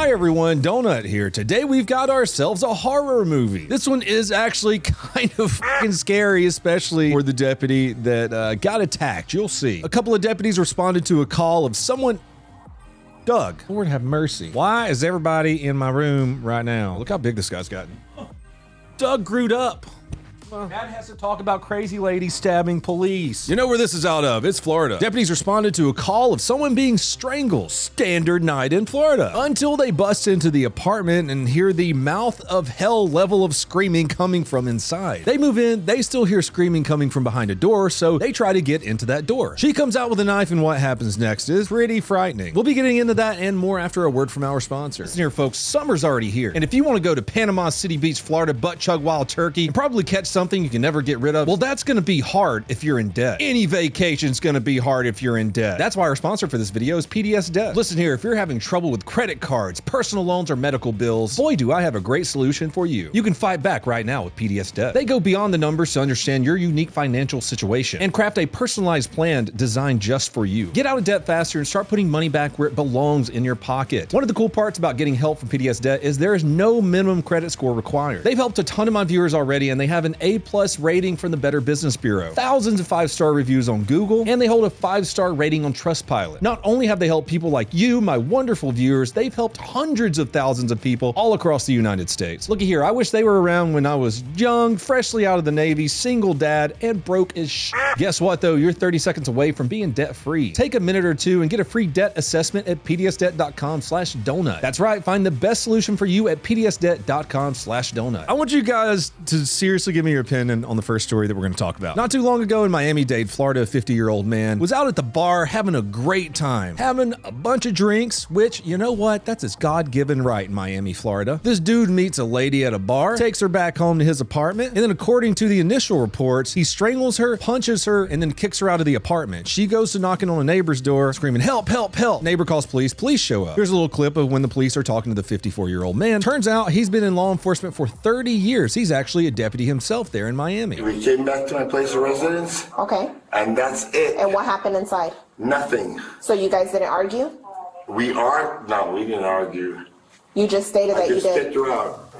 Hi everyone, Donut here. Today we've got ourselves a horror movie. This one is actually kind of fucking scary, especially for the deputy that got attacked. You'll see. A couple of deputies responded to a call of someone. Doug, Lord have mercy. Why is everybody in my room right now? Look how big this guy's gotten. Doug grewed up. Dad has to talk about crazy ladies stabbing police. You know where this is out of. It's Florida. Deputies responded to a call of someone being strangled. Standard night in Florida. Until they bust into the apartment and hear the mouth of hell level of screaming coming from inside. They move in, they still hear screaming coming from behind a door, so they try to get into that door. She comes out with a knife, and what happens next is pretty frightening. We'll be getting into that and more after a word from our sponsor. Listen here, folks, summer's already here. And if you want to go to Panama City Beach, Florida, butt chug wild turkey, and probably catch something you can never get rid of, well, that's gonna be hard if you're in debt. Any vacation's gonna be hard if you're in debt. That's why our sponsor for this video is PDS Debt. Listen here, if you're having trouble with credit cards, personal loans, or medical bills, boy, do I have a great solution for you. You can fight back right now with PDS Debt. They go beyond the numbers to understand your unique financial situation and craft a personalized plan designed just for you. Get out of debt faster and start putting money back where it belongs in your pocket. One of the cool parts about getting help from PDS Debt is there is no minimum credit score required. They've helped a ton of my viewers already, and they have an A+ rating from the Better Business Bureau, thousands of 5-star reviews on Google, and they hold a 5-star rating on Trustpilot. Not only have they helped people like you, my wonderful viewers, they've helped hundreds of thousands of people all across the United States. Looky here, I wish they were around when I was young, freshly out of the Navy, single dad, and broke as shit. Guess what though? You're 30 seconds away from being debt-free. Take a minute or two and get a free debt assessment at pdsdebt.com/donut. That's right, find the best solution for you at pdsdebt.com/donut. I want you guys to seriously give me your opinion on the first story that we're going to talk about. Not too long ago in Miami-Dade, Florida, a 50-year-old man was out at the bar having a great time, having a bunch of drinks, which, you know what, that's his God-given right in Miami, Florida. This dude meets a lady at a bar, takes her back home to his apartment, and then according to the initial reports, he strangles her, punches her, and then kicks her out of the apartment. She goes to knocking on a neighbor's door, screaming, "Help, help, help." Neighbor calls police. Police show up. Here's a little clip of when the police are talking to the 54-year-old man. Turns out he's been in law enforcement for 30 years. He's actually a deputy himself there in Miami. We came back to my place of residence. Okay. And that's it. And what happened inside? Nothing. So you guys didn't argue? No, we didn't argue. You just stated that you I just did. kicked her out.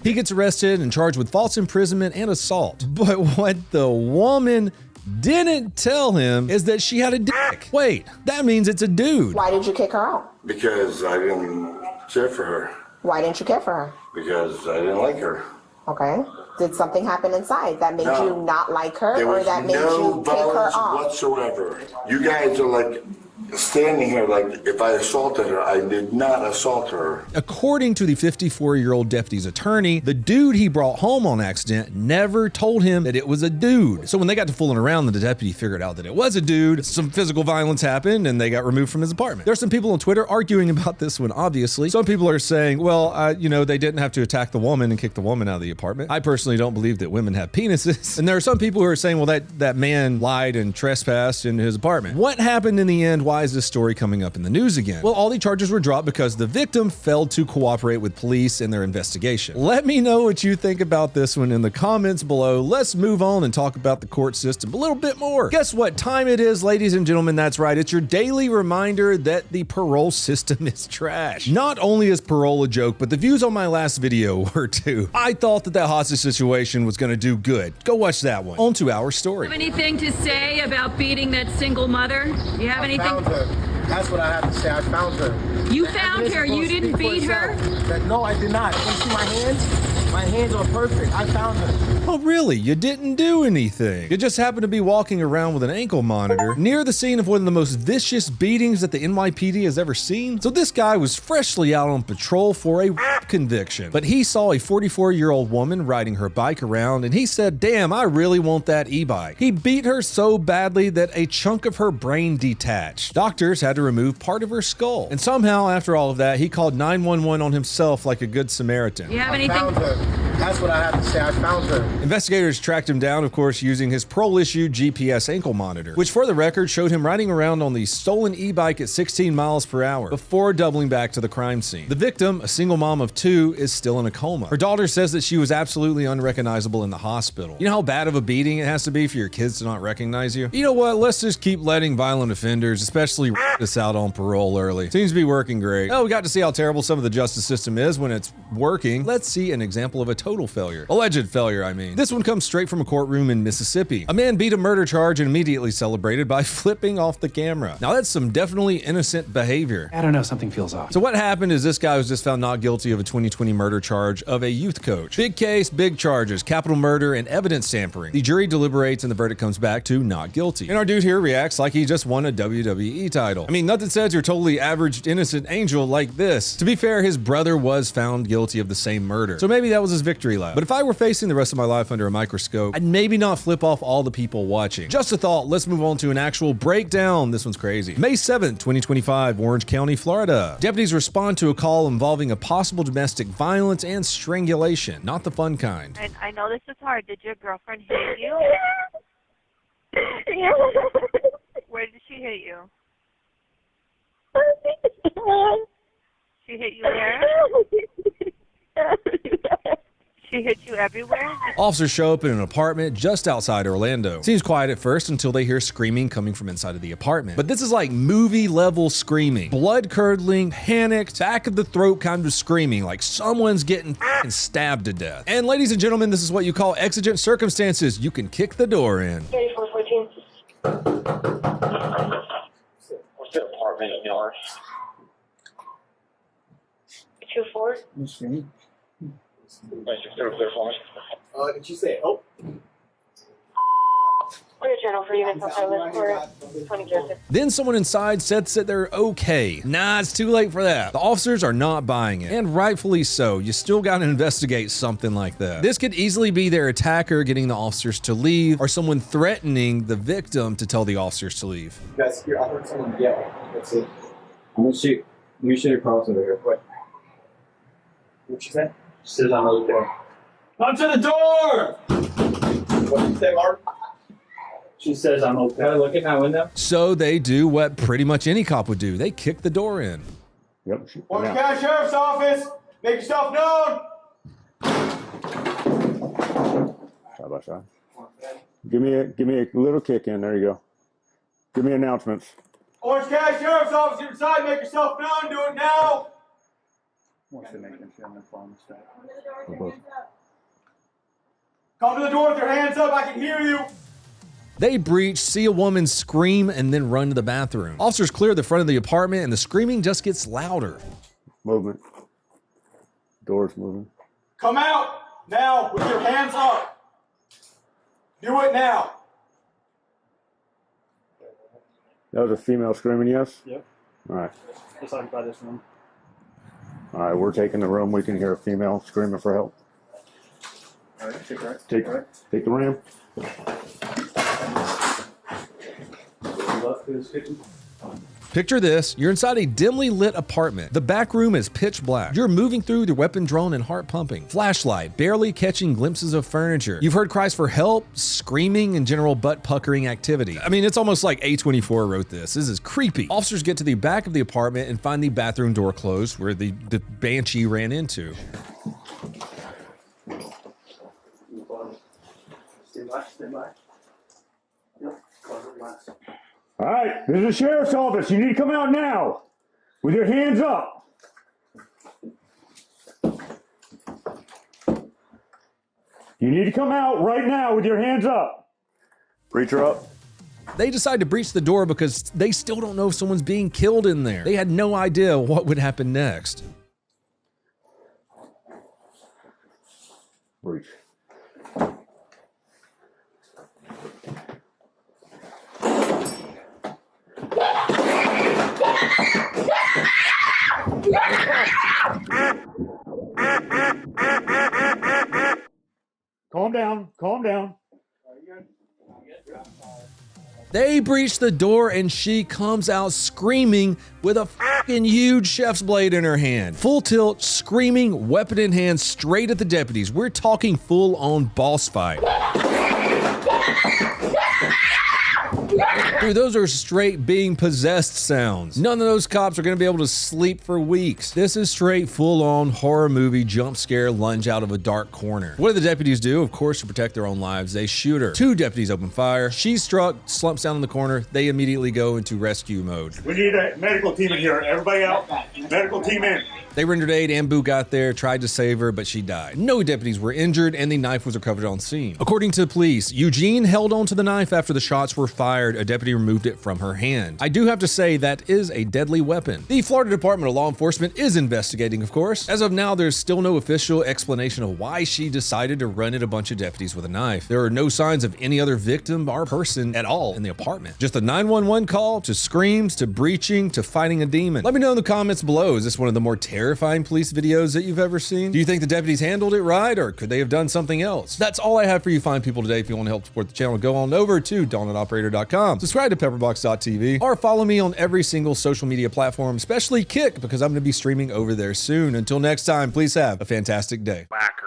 He gets arrested and charged with false imprisonment and assault. But what the woman didn't tell him is that she had a dick. Wait, that means it's a dude. Why did you kick her out? Because I didn't care for her. Why didn't you care for her? Because I didn't like her. Okay. Did something happen inside that made No. you not like her, There or was that made no you kick her violence off? whatsoever. You guys are like standing here like if I assaulted her. I did not assault her. According to the 54-year-old deputy's attorney, the dude he brought home on accident never told him that it was a dude. So when they got to fooling around, the deputy figured out that it was a dude. Some physical violence happened and they got removed from his apartment. There's some people on Twitter arguing about this one, obviously. Some people are saying, well, they didn't have to attack the woman and kick the woman out of the apartment. I personally don't believe that women have penises. And there are some people who are saying, well, that man lied and trespassed in his apartment. What happened in the end? Why is this story coming up in the news again? Well, all the charges were dropped because the victim failed to cooperate with police in their investigation. Let me know what you think about this one in the comments below. Let's move on and talk about the court system a little bit more. Guess what time it is, ladies and gentlemen? That's right. It's your daily reminder that the parole system is trash. Not only is parole a joke, but the views on my last video were too. I thought that hostage situation was going to do good. Go watch that one. On to our story. Have anything to say about beating that single mother? You have anything? Found her. That's what I have to say. I found her. You The found evidence her. is gonna You didn't speak for beat her? itself. No, I did not. You see my hands? My hands are perfect. I found her. Oh, really? You didn't do anything. You just happened to be walking around with an ankle monitor near the scene of one of the most vicious beatings that the NYPD has ever seen. So this guy was freshly out on patrol for a rape conviction, but he saw a 44-year-old woman riding her bike around and he said, damn, I really want that e-bike. He beat her so badly that a chunk of her brain detached. Doctors had to remove part of her skull. And somehow, after all of that, he called 911 on himself like a good Samaritan. You have I anything? found her. That's what I have to say. I found her. Investigators tracked him down, of course, using his Parole-issued GPS ankle monitor, which for the record showed him riding around on the stolen e-bike at 16 miles per hour before doubling back to the crime scene. The victim, a single mom of 2, is still in a coma. Her daughter says that she was absolutely unrecognizable in the hospital. You know how bad of a beating it has to be for your kids to not recognize you? You know what? Let's just keep letting violent offenders, especially us out on parole early. Seems to be working great. Oh, we got to see how terrible some of the justice system is when it's working. Let's see an example of a total failure. Alleged failure, I mean. This one comes straight from a courtroom in Mississippi. A man beat a murder charge and immediately celebrated by flipping off the camera. Now that's some definitely innocent behavior. I don't know, something feels off. So what happened is this guy was just found not guilty of a 2020 murder charge of a youth coach. Big case, big charges, capital murder, and evidence tampering. The jury deliberates and the verdict comes back to not guilty. And our dude here reacts like he just won a WWE title. I mean, nothing says you're totally average innocent angel like this. To be fair, his brother was found guilty of the same murder. So maybe that was his victory lap. But if I were facing the rest of my life under a microscope, I'd maybe not flip off all the people watching. Just a thought, let's move on to an actual breakdown. This one's crazy. May 7th, 2025, Orange County, Florida. Deputies respond to a call involving a possible domestic violence and strangulation, not the fun kind. I know this is hard. Did your girlfriend hit you? Where did she hit you? She hit you where? She hit you everywhere? Officers show up in an apartment just outside Orlando. Seems quiet at first until they hear screaming coming from inside of the apartment. But this is like movie level screaming. Blood curdling, panicked, back of the throat kind of screaming, like someone's getting f***ing stabbed to death. And ladies and gentlemen, this is what you call exigent circumstances. You can kick the door in. 3414. What's the apartment in yours? 2-4. Wait, just throw it clear for me. Did you say, oh? What your channel for units outside list for 20 Joseph? Then someone inside says that they're okay. Nah, it's too late for that. The officers are not buying it, and rightfully so. You still gotta investigate something like that. This could easily be their attacker getting the officers to leave, or someone threatening the victim to tell the officers to leave. You guys hear? I heard someone yell. That's it. I'm gonna shoot. Let me shoot across over here. Wait. What you say? She says I'm okay. Come to the door! What did you say, Mark? She says I'm okay. Look at my window. So they do what pretty much any cop would do. They kick the door in. Yep. Orange County Sheriff's Office! Make yourself known! Side by side. Give me a little kick in. There you go. Give me announcements. Orange County Sheriff's Office inside, make yourself known, do it now! Come to the door with your hands up, I can hear you! They breach, see a woman scream, and then run to the bathroom. Officers clear the front of the apartment, and the screaming just gets louder. Movement. Doors moving. Come out now with your hands up! Do it now! That was a female screaming, yes? Yep. All right. Just occupy this room. All right, we're taking the room. We can hear a female screaming for help. All right, take right. Take the ram. Left to this kitchen. Picture this, you're inside a dimly lit apartment. The back room is pitch black. You're moving through the weapon drawn and heart pumping. Flashlight, barely catching glimpses of furniture. You've heard cries for help, screaming, and general butt puckering activity. I mean, it's almost like A24 wrote this. This is creepy. Officers get to the back of the apartment and find the bathroom door closed where the banshee ran into. Stay by. Yep, close the glass. All right, this is the sheriff's office. You need to come out now with your hands up. You need to come out right now with your hands up. Reach her up. They decide to breach the door because they still don't know if someone's being killed in there. They had no idea what would happen next. Reach. Calm down. They breach the door and she comes out screaming with a fucking huge chef's blade in her hand. Full tilt, screaming, weapon in hand, straight at the deputies. We're talking full on boss fight. Dude, those are straight being possessed sounds. None of those cops are gonna be able to sleep for weeks. This is straight full-on horror movie jump scare lunge out of a dark corner. What do the deputies do? Of course, to protect their own lives, they shoot her. 2 deputies open fire. She's struck, slumps down in the corner. They immediately go into rescue mode. We need a medical team in here. Everybody out. Medical team in. They rendered aid. Ambu got there, tried to save her, but she died. No deputies were injured, and the knife was recovered on scene. According to the police, Eugene held onto the knife after the shots were fired. A deputy removed it from her hand. I do have to say that is a deadly weapon. The Florida Department of Law Enforcement is investigating, of course. As of now, there's still no official explanation of why she decided to run at a bunch of deputies with a knife. There are no signs of any other victim or person at all in the apartment. Just a 911 call, to screams, to breaching, to fighting a demon. Let me know in the comments below, is this one of the more terrifying police videos that you've ever seen? Do you think the deputies handled it right, or could they have done something else? That's all I have for you fine people today. If you want to help support the channel, go on over to donutoperator.com. Subscribe to pepperbox.tv, or follow me on every single social media platform, especially Kick, because I'm going to be streaming over there soon. Until next time, please have a fantastic day. Whacker.